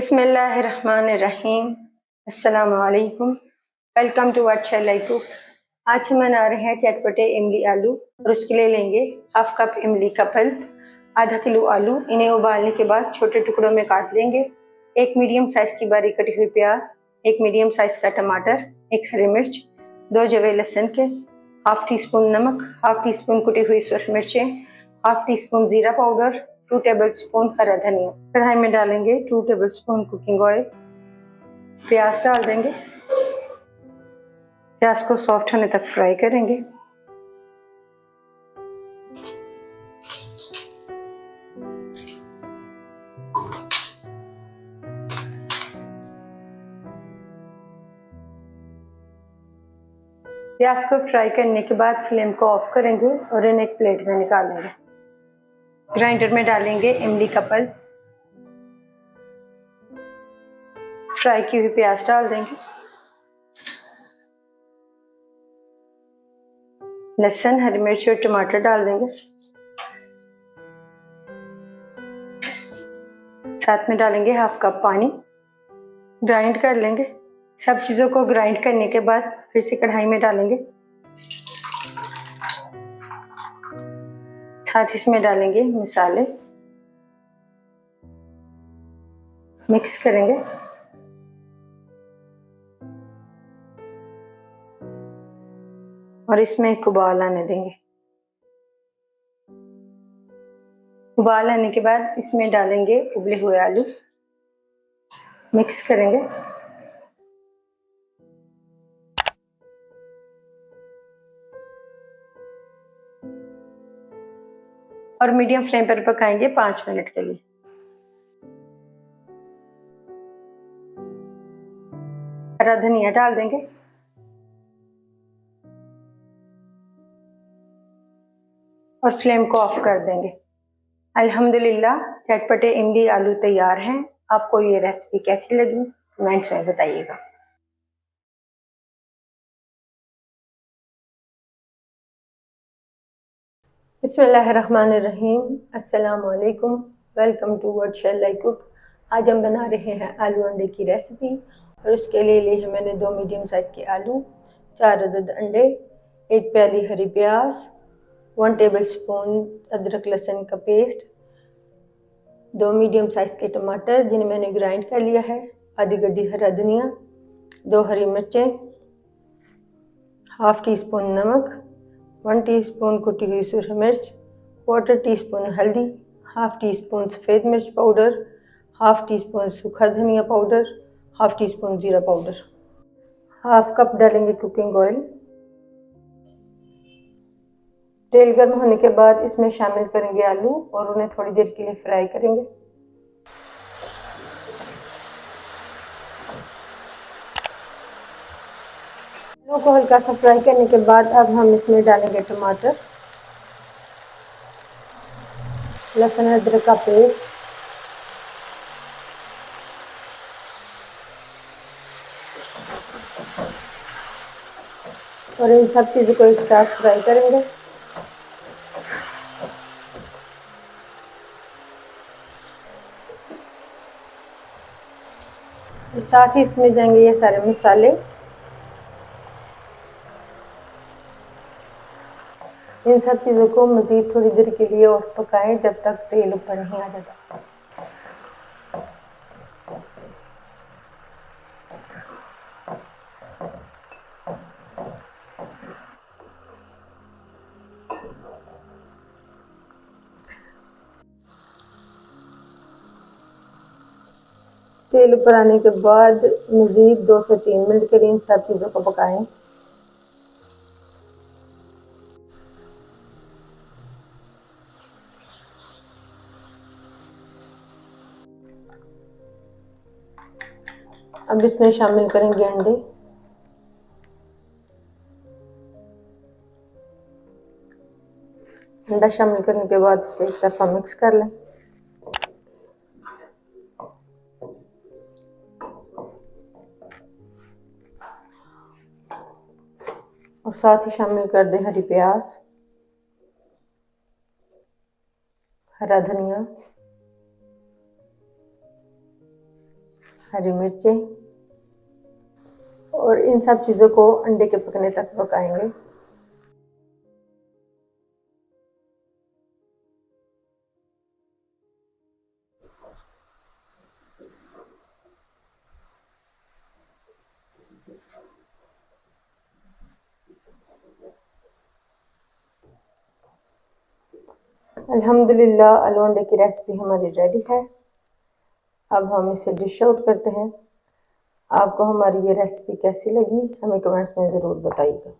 बिस्मिल्लाहिर्रहमानिर्रहीम। अस्सलामु अलैकुम। Welcome to what shall I cook. आज हम बना रहे हैं चटपटे इमली आलू और उसके लिए लेंगे हाफ कप इमली का पल्प, आधा किलो आलू। इन्हें उबालने के बाद छोटे टुकड़ों में काट लेंगे। एक मीडियम साइज की बारीक कटी हुई प्याज, एक मीडियम साइज का टमाटर, एक हरी मिर्च, 2 जवे लहसुन के, हाफ टी स्पून नमक, हाफ टी स्पून कुटी हुई सूरख मिर्चें, हाफ टी स्पून जीरा पाउडर, 2 टेबलस्पून हरा धनिया। कढ़ाई में डालेंगे 2 टेबलस्पून कुकिंग ऑयल। प्याज डाल देंगे। प्याज को सॉफ्ट होने तक फ्राई करेंगे। प्याज को फ्राई करने के बाद फ्लेम को ऑफ करेंगे और इन्हें एक प्लेट में निकालेंगे। ग्राइंडर में डालेंगे इमली का पल्प, फ्राई की हुई प्याज डाल देंगे, लहसुन, हरी मिर्च और टमाटर डाल देंगे। साथ में डालेंगे हाफ कप पानी। ग्राइंड कर लेंगे। सब चीज़ों को ग्राइंड करने के बाद फिर से कढ़ाई में डालेंगे। साथ ही इसमें डालेंगे मसाले, मिक्स करेंगे। और इसमें एक उबाल आने देंगे। उबाल आने के बाद इसमें डालेंगे उबले हुए आलू, मिक्स करेंगे। और मीडियम फ्लेम पर पकाएंगे 5 मिनट के लिए। हरा धनिया डाल देंगे। और फ्लेम को ऑफ कर देंगे। अल्हम्दुलिल्लाह, चटपटे इमली आलू तैयार हैं। आपको ये रेसिपी कैसी लगी कमेंट्स में बताइएगा। बिस्मिल्लाहिर्रहमानिर्रहीम। अस्सलाम वालेकुम। Welcome to what shall I cook. आज हम बना रहे हैं आलू अंडे की रेसिपी और उसके लिए लिए हैं मैंने 2 मीडियम साइज़ के आलू, 4 अदद अंडे, 1 प्याली हरी प्याज, 1 टेबलस्पून अदरक लहसुन का पेस्ट, 2 मीडियम साइज़ के टमाटर जिन्हें मैंने ग्राइंड कर लिया है, आधी गड्डी हरा धनिया, 2 हरी मिर्चें, हाफ टी स्पून नमक, 1 टीस्पून कुटी हुई सूरख मिर्च, 1/4 टीस्पून हल्दी, हाफ टी स्पून सफ़ेद मिर्च पाउडर, हाफ टी स्पून सूखा धनिया पाउडर, हाफ टी स्पून जीरा पाउडर। हाफ कप डालेंगे कुकिंग ऑयल। तेल गर्म होने के बाद इसमें शामिल करेंगे आलू और उन्हें थोड़ी देर के लिए फ्राई करेंगे। आलू को हल्का सा फ्राई करने के बाद अब हम इसमें डालेंगे टमाटर, लहसुन अदरक का पेस्ट, और इन सब चीज़ों को एक साथ फ्राई करेंगे। साथ ही इसमें जाएंगे ये सारे मसाले। इन सब चीज़ों को मज़ीद थोड़ी देर के लिए और पकाएं जब तक तेल ऊपर नहीं आ जाता। तेल ऊपर आने के बाद मज़ीद 2 से 3 मिनट के लिए इन सब चीज़ों को पकाएं। अब इसमें शामिल करेंगे अंडे। अंडा शामिल करने के बाद इसे एक तरफा मिक्स कर लें। और साथ ही शामिल कर दें हरी प्याज, हरा धनिया, हरी मिर्चें और इन सब चीज़ों को अंडे के पकने तक पकाएंगे। अल्हम्दुलिल्लाह आलू अंडे की रेसिपी हमारी रेडी है। अब हम इसे डिश आउट करते हैं। आपको हमारी ये रेसिपी कैसी लगी हमें कमेंट्स में ज़रूर बताइएगा।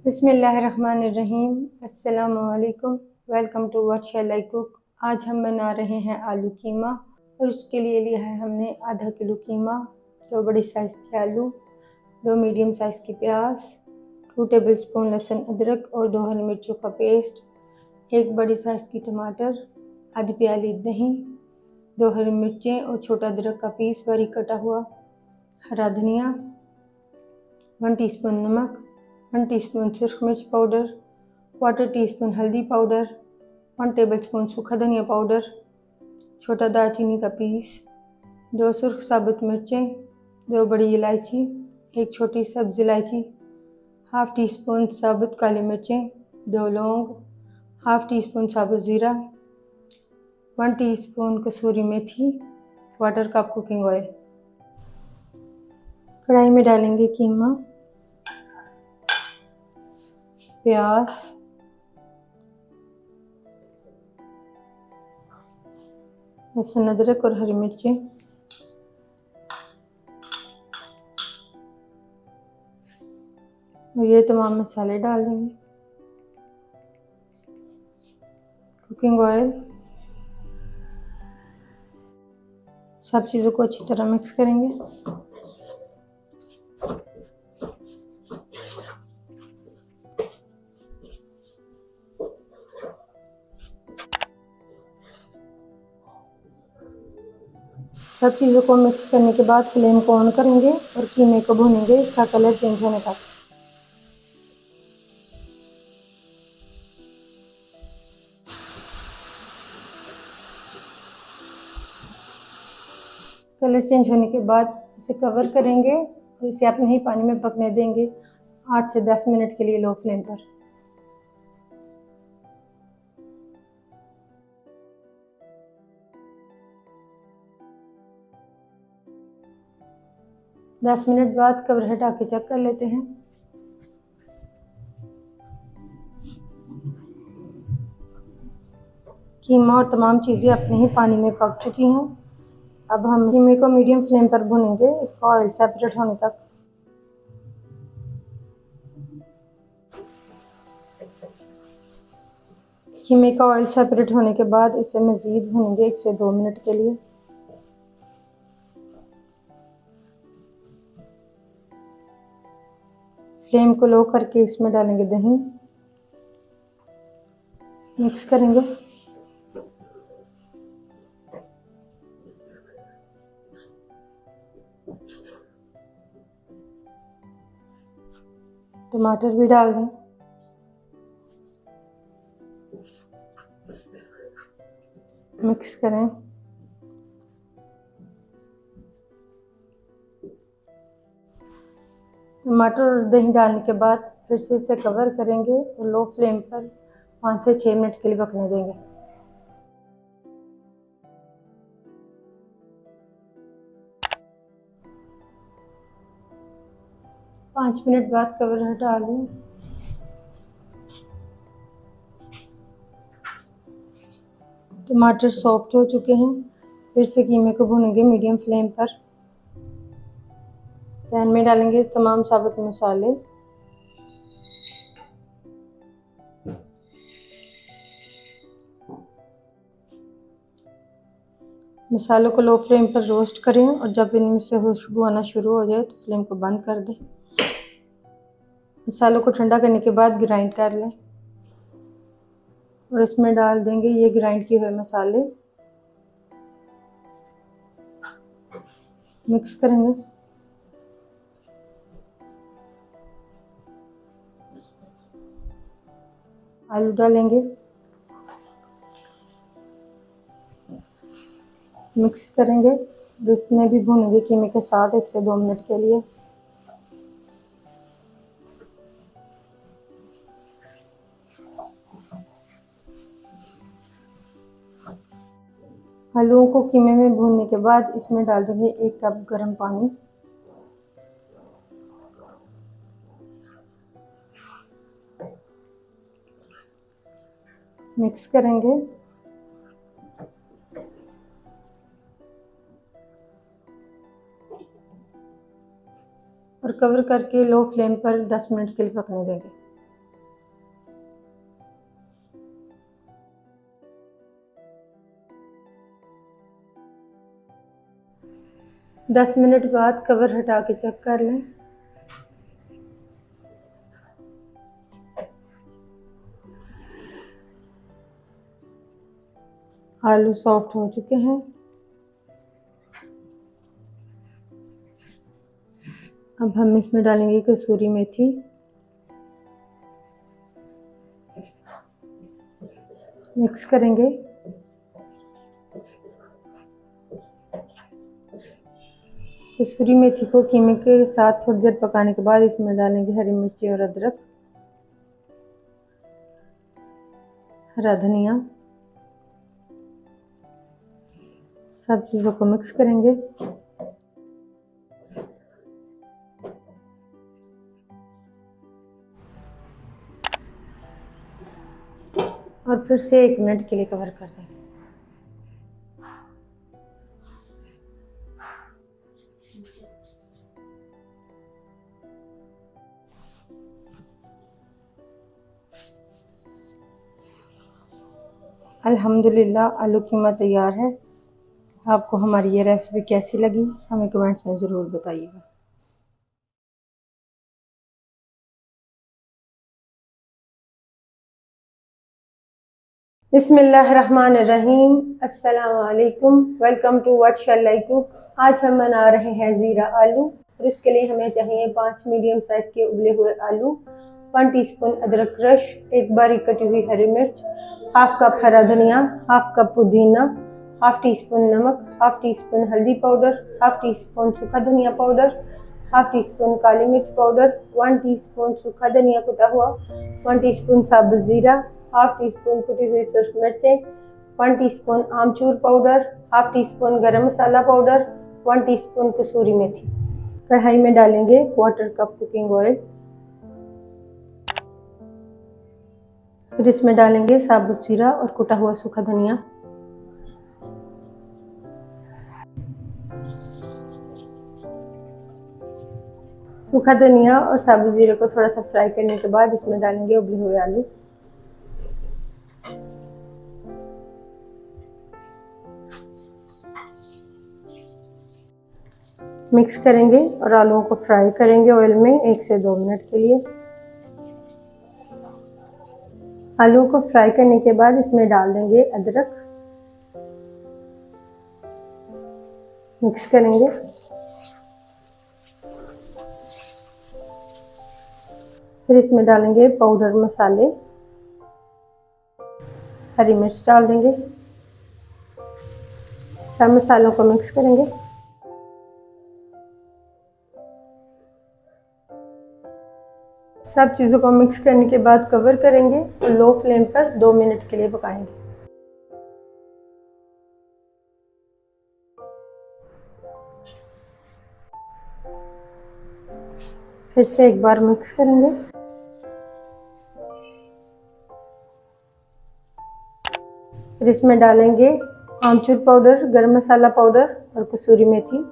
बिस्मिल्लाहिर्रहमानिर्रहीम। अस्सलामुअलैकुम। Welcome to what shall I cook. आज हम बना रहे हैं आलू कीमा और उसके लिए लिया है हमने आधा किलो कीमा, 2 बड़ी साइज़ के आलू, 2 मीडियम साइज़ की प्याज, 2 टेबलस्पून लहसुन अदरक और 2 हरी मिर्चों का पेस्ट, 1 बड़ी साइज़ की टमाटर, आधी प्याली दही, 2 हरी मिर्चें और छोटा अदरक का पीस बारीक कटा हुआ, हरा धनिया, 1 टीस्पून नमक, 1 टीस्पून सुरख मिर्च पाउडर, 1/4 टीस्पून हल्दी पाउडर, 1 टेबलस्पून सूखा धनिया पाउडर, छोटा दालचीनी का पीस, 2 सुर्ख साबुत मिर्चें, 2 बड़ी इलायची, 1 छोटी सब्ज़ इलायची, हाफ़ टी स्पून साबुत काली मिर्चें, 2 लौंग, हाफ़ टी स्पून साबुत ज़ीरा, 1 टीस्पून कसूरी मेथी, 1/4 कप कुकिंग ऑयल। कढ़ाई में डालेंगे कीमा, प्याज, लहसुन अदरक और हरी मिर्चें, और ये तमाम मसाले डाल देंगे, कुकिंग ऑयल। सब चीज़ों को अच्छी तरह मिक्स करेंगे। सब चीज़ों को मिक्स करने के बाद फ्लेम को ऑन करेंगे और कीमे को भूनेंगे इसका कलर चेंज होने तक। कलर चेंज होने के बाद इसे कवर करेंगे और इसे अपने ही पानी में पकने देंगे 8 से 10 मिनट के लिए लो फ्लेम पर। दस मिनट बाद कवर हटा के चेक कर लेते हैं। कीमा और तमाम चीज़ें अपने ही पानी में पक चुकी हैं। अब हम कीमे को मीडियम फ्लेम पर भूनेंगे इसका ऑयल सेपरेट होने तक। कीमे का ऑयल सेपरेट होने के बाद इसे मज़ीद भूनेंगे 1 से 2 मिनट के लिए। फ्लेम को लो करके इसमें डालेंगे दही, मिक्स करेंगे। टमाटर भी डाल दें, मिक्स करें। टमाटर और दही डालने के बाद फिर से इसे कवर करेंगे और लो फ्लेम पर 5 से 6 मिनट के लिए पकने देंगे। 5 मिनट बाद कवर हटा लें। टमाटर सॉफ्ट हो चुके हैं। फिर से कीमे को भूनेंगे मीडियम फ्लेम पर। पैन में डालेंगे तमाम साबुत मसाले, मसालों को लो फ्लेम पर रोस्ट करें और जब इनमें से खुशबू आना शुरू हो जाए तो फ्लेम को बंद कर दें। मसालों को ठंडा करने के बाद ग्राइंड कर लें और इसमें डाल देंगे ये ग्राइंड किए हुए मसाले, मिक्स करेंगे। आलू डालेंगे, मिक्स करेंगे और इसमें भी भूनेंगे कीमे के साथ 1 से 2 मिनट के लिए। आलूओं को कीमे में भूनने के बाद इसमें डाल देंगे 1 कप गर्म पानी, मिक्स करेंगे। और कवर करके लो फ्लेम पर 10 मिनट के लिए पकने देंगे। 10 मिनट बाद कवर हटा के चेक कर लें। आलू सॉफ्ट हो चुके हैं। अब हम इसमें डालेंगे कसूरी मेथी, मिक्स करेंगे। कसूरी मेथी को कीमे के साथ थोड़ी देर पकाने के बाद इसमें डालेंगे हरी मिर्ची और अदरक, हरा धनिया। सब चीज़ों को मिक्स करेंगे। और फिर से 1 मिनट के लिए कवर कर देंगे। अल्हम्दुलिल्लाह आलू कीमा तैयार है। आपको हमारी ये रेसिपी कैसी लगी हमें कमेंट्स में ज़रूर बताइएगा। बिस्मिल्लाहिर्रहमानिर्रहीम, अस्सलाम वालेकुम, welcome to what shall I cook. आज हम बना रहे हैं ज़ीरा आलू और इसके लिए हमें चाहिए 5 मीडियम साइज़ के उबले हुए आलू, 1 टीस्पून अदरक क्रश, 1 बारीक कटी हुई हरी मिर्च, हाफ कप हरा धनिया, हाफ कप पुदीना, हाफ टी स्पून नमक, हाफ टी स्पून हल्दी पाउडर, हाफ टी स्पून सूखा धनिया पाउडर, हाफ टी स्पून काली मिर्च पाउडर, 1 टीस्पून सूखा धनिया कुटा हुआ, 1 टीस्पून साबुत ज़ीरा, हाफ टी स्पून कुटी हुई सूर्ख मिर्चें, 1 टीस्पून आमचूर पाउडर, हाफ टी स्पून गरम मसाला पाउडर, 1 टीस्पून कसूरी मेथी। कढ़ाई में डालेंगे 1/4 कप कुकिंग ऑयल। फिर इसमें डालेंगे साबुत जीरा और कुटा हुआ सूखा धनिया। सूखा धनिया और साबुत जीरे को थोड़ा सा फ्राई करने के बाद इसमें डालेंगे उबले हुए आलू। मिक्स करेंगे और आलूओं को फ्राई करेंगे ऑयल में 1 से 2 मिनट के लिए। आलू को फ्राई करने के बाद इसमें डाल देंगे अदरक, मिक्स करेंगे। फिर इसमें डालेंगे पाउडर मसाले, हरी मिर्च डाल देंगे। सब मसालों को मिक्स करेंगे। सब चीज़ों को मिक्स करने के बाद कवर करेंगे और लो फ्लेम पर 2 मिनट के लिए पकाएंगे। फिर से एक बार मिक्स करेंगे। फिर इसमें डालेंगे आमचूर पाउडर, गरम मसाला पाउडर और कसूरी मेथी।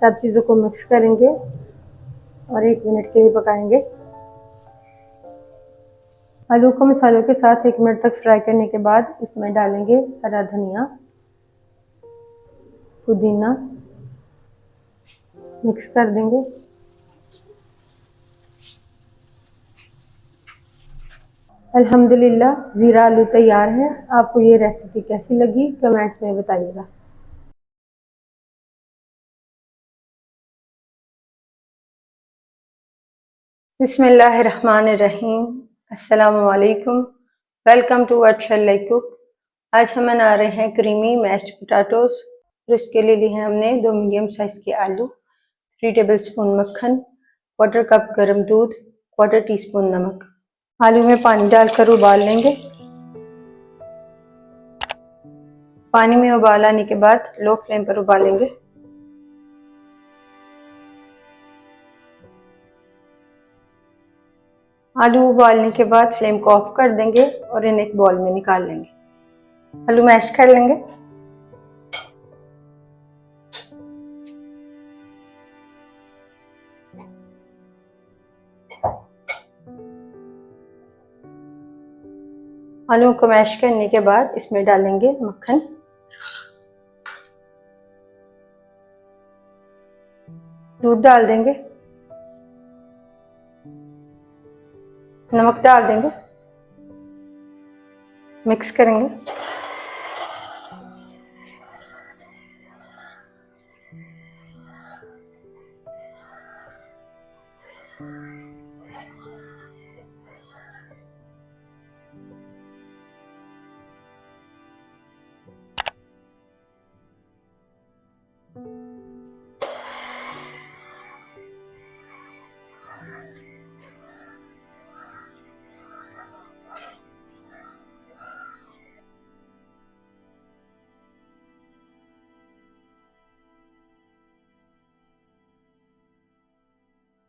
सब चीज़ों को मिक्स करेंगे और 1 मिनट के लिए पकाएंगे। आलू को मसालों के साथ 1 मिनट तक फ्राई करने के बाद इसमें डालेंगे हरा धनिया, पुदीना, मिक्स कर देंगे। अल्हम्दुलिल्लाह ज़ीरा आलू तैयार है। आपको ये रेसिपी कैसी लगी कमेंट्स में बताइएगा। बिस्मिल्लाहिर्रहमानिर्रहीम, अस्सलाम वालेकुम, welcome to what shall I cook. आज हम बना रहे हैं क्रीमी मैश्ड पोटैटोस और इसके लिए लिए हमने 2 मीडियम साइज़ के आलू, 3 टेबलस्पून मक्खन, 1/4 कप गर्म दूध, 1/4 टीस्पून नमक। आलू में पानी डालकर उबाल लेंगे। पानी में उबाल आने के बाद लो फ्लेम पर उबालेंगे। आलू उबालने के बाद फ्लेम को ऑफ कर देंगे और इन्हें एक बॉल में निकाल लेंगे। आलू मैश कर लेंगे। आलू को मैश करने के बाद इसमें डालेंगे मक्खन। दूध डाल देंगे, नमक डाल देंगे, मिक्स करेंगे।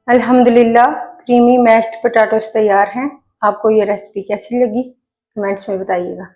अल्हम्दुलिल्लाह क्रीमी मैश्ड पोटैटोस तैयार हैं। आपको ये रेसिपी कैसी लगी कमेंट्स में बताइएगा।